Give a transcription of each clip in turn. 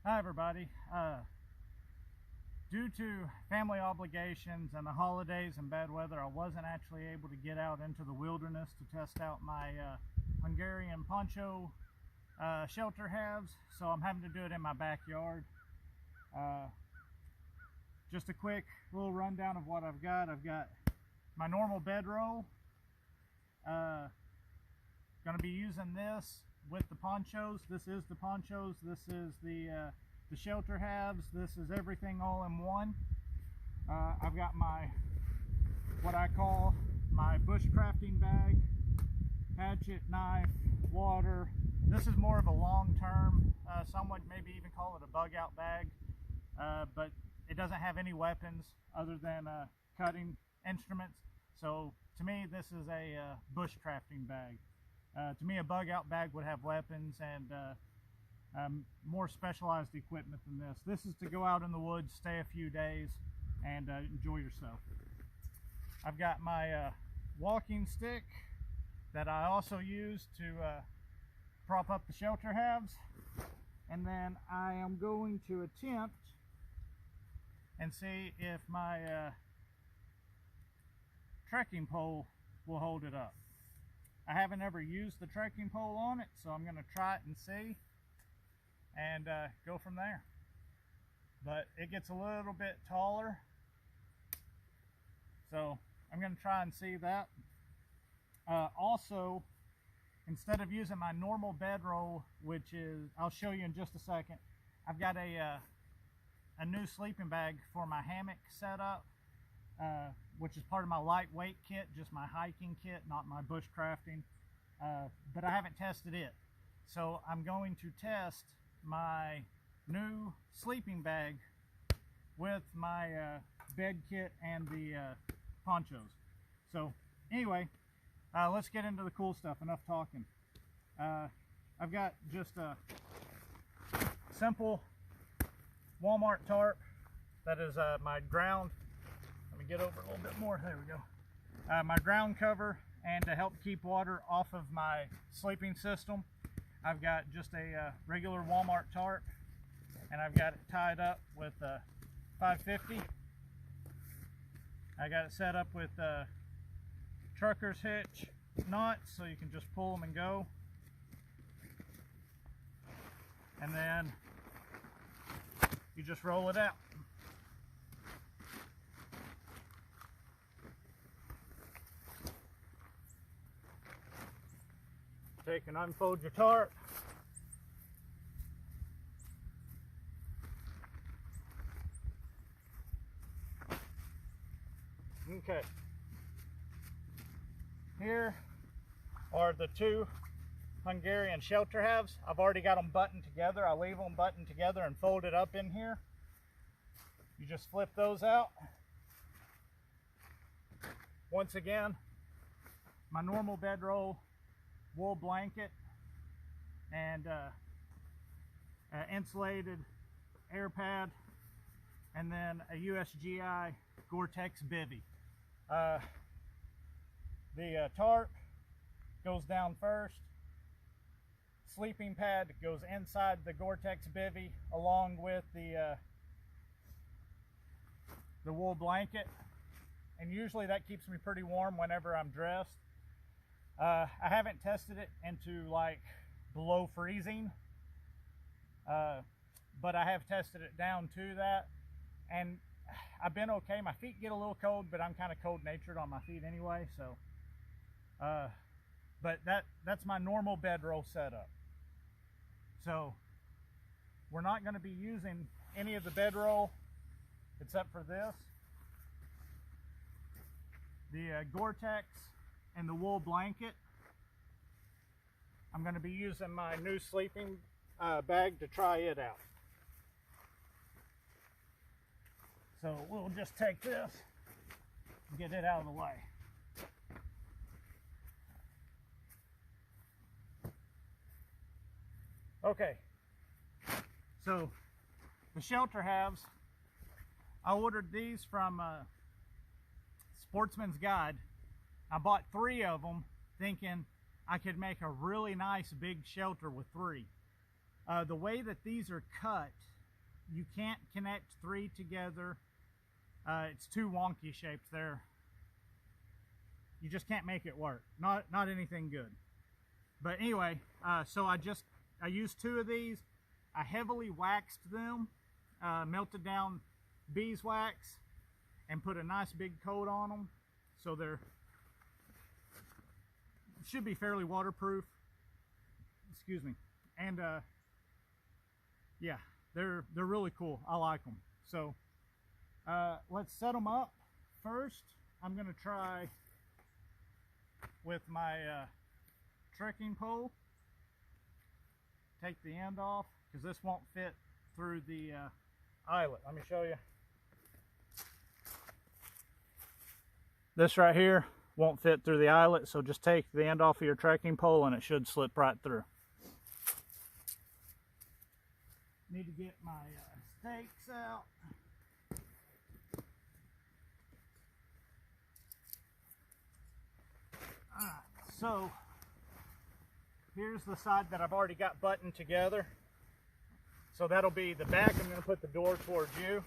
Hi everybody. Due to family obligations and the holidays and bad weather, I wasn't actually able to get out into the wilderness to test out my Hungarian poncho shelter halves, so I'm having to do it in my backyard. Just a quick little rundown of what I've got. I've got my normal bedroll. Going to be using this with the ponchos. This is the ponchos. This is the shelter halves. This is everything all in one. I've got my, what I call my bushcrafting bag, hatchet, knife, water. This is more of a long-term, some would maybe even call it a bug out bag, but it doesn't have any weapons other than cutting instruments. So to me, this is a bushcrafting bag. To me, a bug out bag would have weapons and more specialized equipment than this. This is to go out in the woods, stay a few days, and enjoy yourself. I've got my walking stick that I also use to prop up the shelter halves. And then I am going to attempt and see if my trekking pole will hold it up. I haven't ever used the trekking pole on it, so I'm going to try it and see, and go from there. But it gets a little bit taller, so I'm going to try and see that. Also, instead of using my normal bedroll, which is, I'll show you in just a second, I've got a new sleeping bag for my hammock setup, which is part of my lightweight kit, just my hiking kit, not my bushcrafting. But I haven't tested it. So I'm going to test my new sleeping bag with my bed kit and the ponchos. So anyway, let's get into the cool stuff. Enough talking. I've got just a simple Walmart tarp that is my ground. Let me get over a little bit more. There we go. My ground cover, and to help keep water off of my sleeping system, I've got just a regular Walmart tarp, and I've got it tied up with a 550. I got it set up with trucker's hitch knots, so you can just pull them and go. And then you just roll it out. Take and unfold your tarp. Okay. Here are the two Hungarian shelter halves. I've already got them buttoned together. I leave them buttoned together and folded up in here. You just flip those out. Once again, my normal bedroll, wool blanket, and insulated air pad, and then a USGI Gore-Tex bivvy. The tarp goes down first. Sleeping pad goes inside the Gore-Tex bivvy along with the wool blanket, and usually that keeps me pretty warm whenever I'm dressed. I haven't tested it into like below freezing, but I have tested it down to that, and I've been okay. My feet get a little cold, but I'm kind of cold-natured on my feet anyway, so but that's my normal bedroll setup. So we're not going to be using any of the bedroll except for this, the Gore-Tex and the wool blanket. I'm going to be using my new sleeping bag to try it out. So we'll just take this and get it out of the way. Okay, so the shelter halves, I ordered these from Sportsman's Guide. I bought 3 of them thinking I could make a really nice big shelter with 3. The way that these are cut, you can't connect 3 together. It's too wonky shaped there. You just can't make it work. Not anything good. But anyway, so I used 2 of these. I heavily waxed them, melted down beeswax, and put a nice big coat on them. So they're should be fairly waterproof. Excuse me. And yeah, they're really cool. I like them. So let's set them up. First, I'm gonna try with my trekking pole. Take the end off because this won't fit through the eyelet. Let me show you. This right here won't fit through the eyelet, so just take the end off of your trekking pole and it should slip right through. Need to get my stakes out. Alright, so here's the side that I've already got buttoned together. So that'll be the back. I'm going to put the door towards you.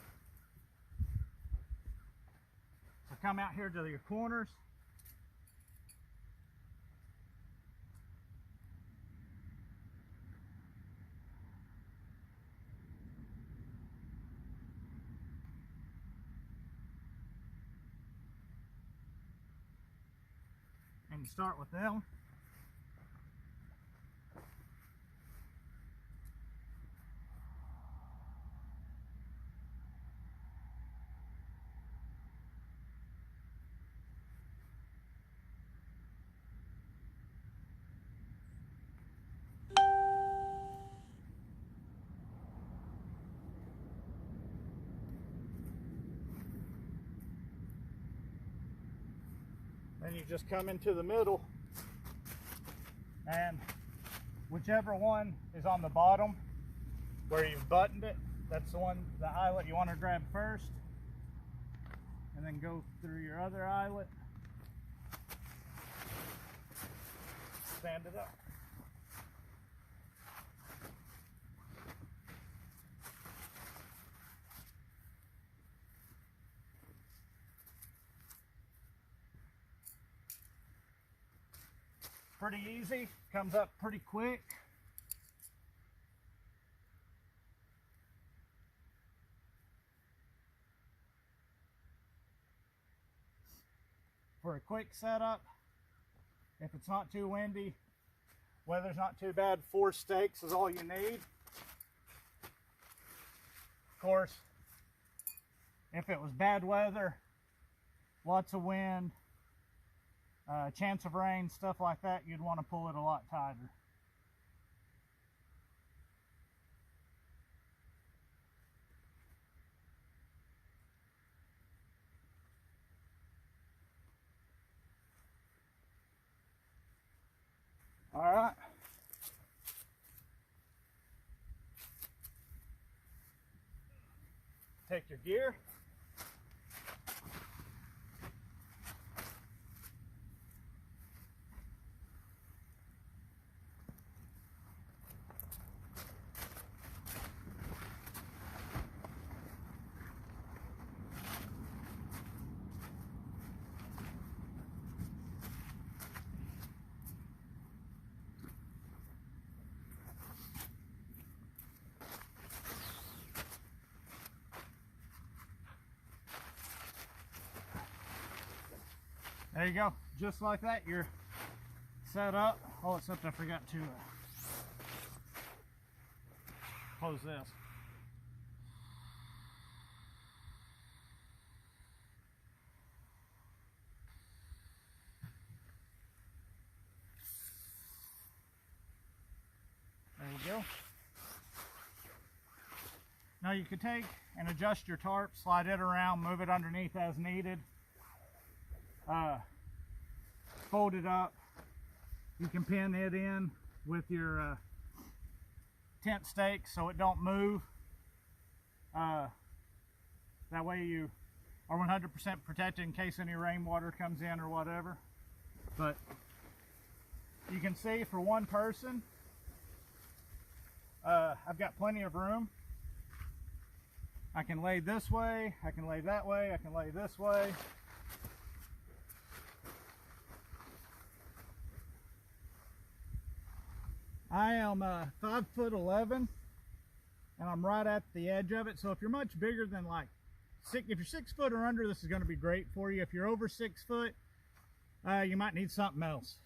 So come out here to your corners. And you start with them. Then you just come into the middle, and whichever one is on the bottom where you've buttoned it, that's the one, the eyelet you want to grab first, and then go through your other eyelet, stand it up. Pretty easy, comes up pretty quick. For a quick setup, if it's not too windy, weather's not too bad, 4 stakes is all you need. Of course, if it was bad weather, lots of wind, chance of rain, stuff like that, you'd want to pull it a lot tighter. All right. Take your gear. There you go, just like that, you're set up. Oh, except I forgot to close this. There you go. Now you can take and adjust your tarp, slide it around, move it underneath as needed. Fold it up. You can pin it in with your tent stakes so it don't move. That way you are 100% protected in case any rainwater comes in or whatever. But you can see for one person, I've got plenty of room. I can lay this way, I can lay that way, I can lay this way. I am 5'11", and I'm right at the edge of it. So if you're much bigger than like if you're 6 foot or under, this is going to be great for you. If you're over 6 foot, you might need something else.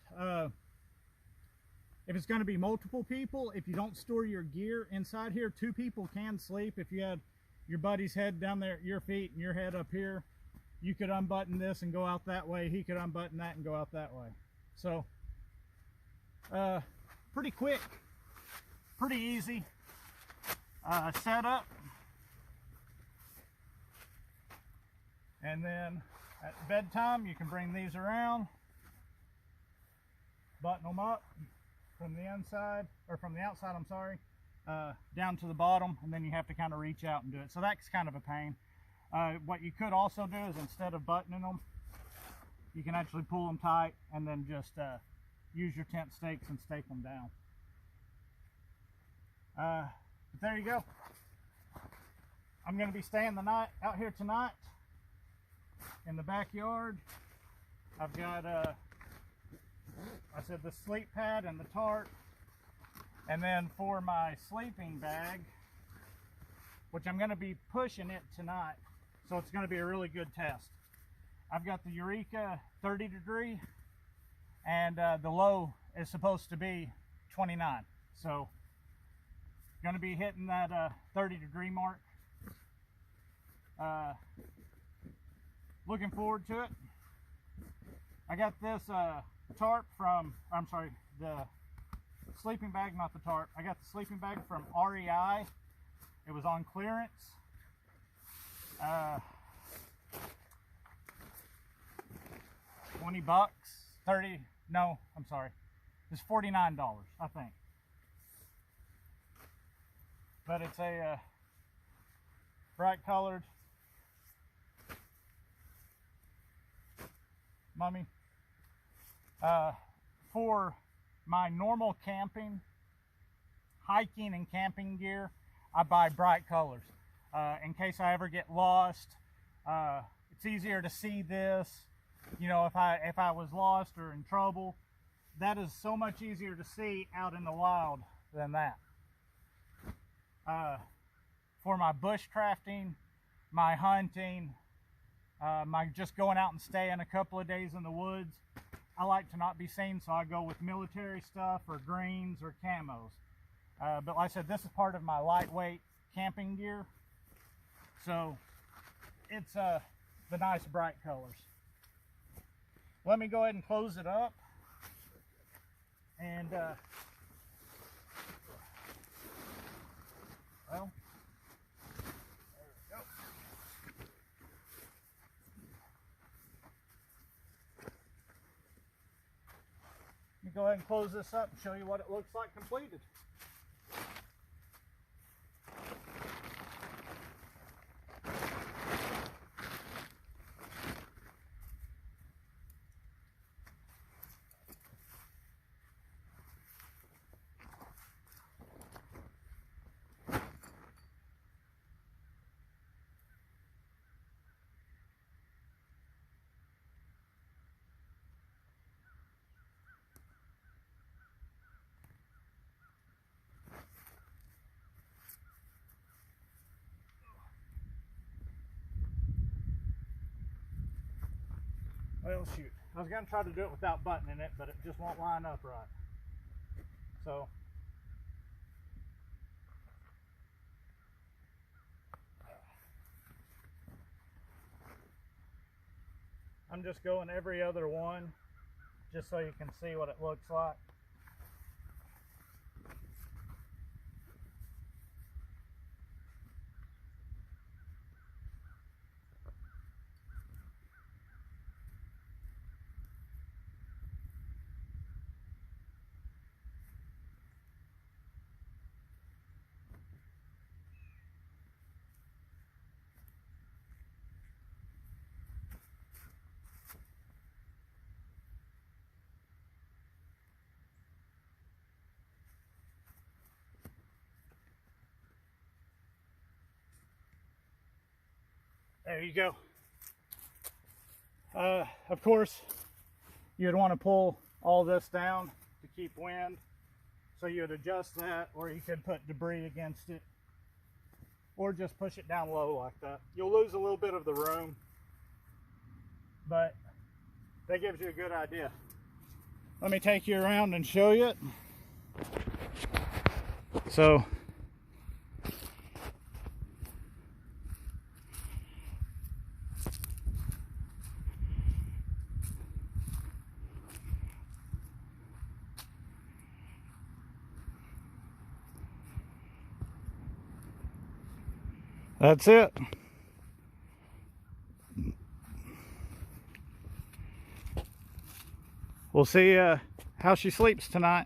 If it's going to be multiple people, if you don't store your gear inside here, 2 people can sleep. If you had your buddy's head down there at your feet and your head up here, you could unbutton this and go out that way. He could unbutton that and go out that way. So pretty quick, pretty easy setup. And then at bedtime, you can bring these around, button them up from the inside, or from the outside, I'm sorry, down to the bottom, and then you have to kind of reach out and do it. So that's kind of a pain. What you could also do is, instead of buttoning them, you can actually pull them tight and then just use your tent stakes and stake them down. But there you go. I'm going to be staying the night out here tonight in the backyard. I've got I said the sleep pad and the tarp, and then for my sleeping bag, which I'm going to be pushing it tonight, so it's going to be a really good test. I've got the Eureka 30 degree, and the low is supposed to be 29. So going to be hitting that 30 degree mark. Looking forward to it. I got this tarp from, I'm sorry, the sleeping bag, not the tarp. I got the sleeping bag from REI. It was on clearance. 20 bucks, 30, no, I'm sorry. It's $49, I think. But it's a bright colored mummy. For my normal camping, hiking and camping gear, I buy bright colors. In case I ever get lost, it's easier to see this. You know, if I was lost or in trouble, that is so much easier to see out in the wild than that. For my bushcrafting, my hunting, my just going out and staying a couple of days in the woods, I like to not be seen, so I go with military stuff or greens or camos. But like I said, this is part of my lightweight camping gear, so it's the nice bright colors. Let me go ahead and close it up, and well, there we go. Let me go ahead and close this up and show you what it looks like completed. Well, shoot. I was going to try to do it without buttoning it, but it just won't line up right. So, I'm just going every other one, just so you can see what it looks like. There you go. Of course, you'd want to pull all this down to keep wind. So you'd adjust that, or you could put debris against it, or just push it down low like that. You'll lose a little bit of the room, but that gives you a good idea. Let me take you around and show you it. So that's it. We'll see how she sleeps tonight.